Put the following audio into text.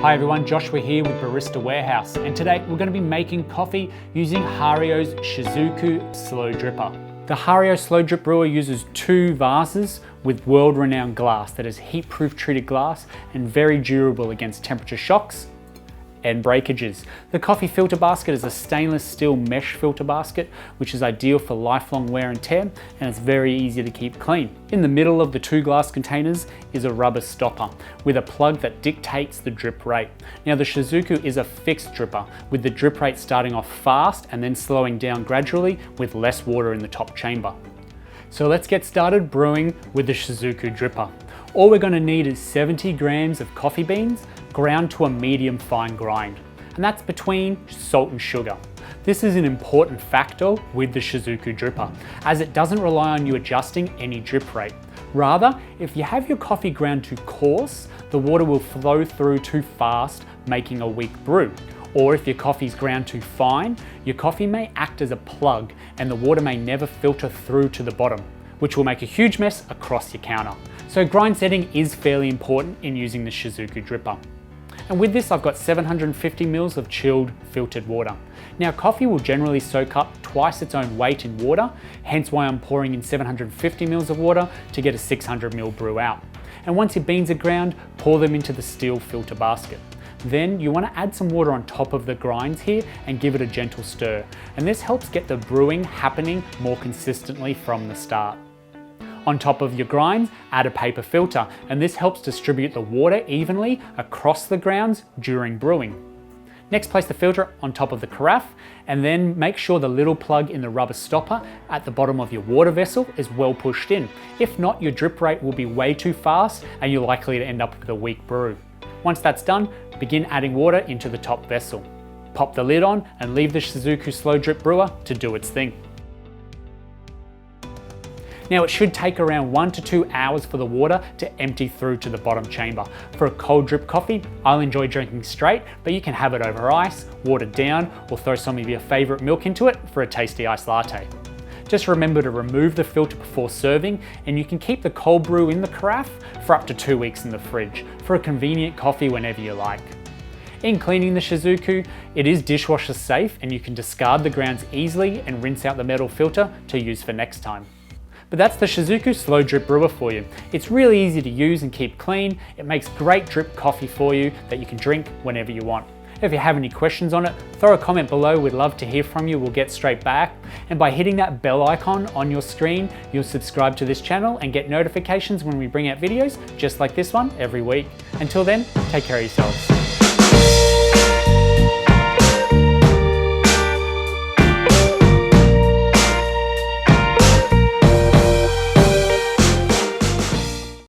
Hi everyone, Joshua here with Barista Warehouse, and today we're going to be making coffee using Hario's Shizuku Slow Dripper. The Hario Slow Drip Brewer uses two vases with world-renowned glass that is heat-proof treated glass and very durable against temperature shocks and breakages. The coffee filter basket is a stainless steel mesh filter basket, which is ideal for lifelong wear and tear, and it's very easy to keep clean. In the middle of the two glass containers is a rubber stopper with a plug that dictates the drip rate. Now the Shizuku is a fixed dripper, with the drip rate starting off fast and then slowing down gradually with less water in the top chamber. So let's get started brewing with the Shizuku dripper. All we're going to need is 70 grams of coffee beans ground to a medium fine grind, and that's between salt and sugar. This is an important factor with the Shizuku dripper, as it doesn't rely on you adjusting any drip rate. Rather, if you have your coffee ground too coarse, the water will flow through too fast, making a weak brew. Or if your coffee's ground too fine, your coffee may act as a plug and the water may never filter through to the bottom, which will make a huge mess across your counter. So grind setting is fairly important in using the Shizuku dripper. And with this, I've got 750 mils of chilled filtered water. Now coffee will generally soak up twice its own weight in water, hence why I'm pouring in 750 mils of water to get a 600 ml brew out. And once your beans are ground, pour them into the steel filter basket. Then you want to add some water on top of the grinds here and give it a gentle stir. And this helps get the brewing happening more consistently from the start. On top of your grinds, add a paper filter, and this helps distribute the water evenly across the grounds during brewing. Next, place the filter on top of the carafe, and then make sure the little plug in the rubber stopper at the bottom of your water vessel is well pushed in. If not, your drip rate will be way too fast and you're likely to end up with a weak brew. Once that's done, begin adding water into the top vessel. Pop the lid on and leave the Shizuku Slow Drip Brewer to do its thing. Now it should take around 1 to 2 hours for the water to empty through to the bottom chamber. For a cold drip coffee, I'll enjoy drinking straight, but you can have it over ice, watered down, or throw some of your favorite milk into it for a tasty iced latte. Just remember to remove the filter before serving, and you can keep the cold brew in the carafe for up to 2 weeks in the fridge for a convenient coffee whenever you like. In cleaning the Shizuku, it is dishwasher safe and you can discard the grounds easily and rinse out the metal filter to use for next time. But that's the Shizuku Slow Drip Brewer for you. It's really easy to use and keep clean. It makes great drip coffee for you that you can drink whenever you want. If you have any questions on it, throw a comment below. We'd love to hear from you. We'll get straight back. And by hitting that bell icon on your screen, you'll subscribe to this channel and get notifications when we bring out videos just like this one every week. Until then, take care of yourselves.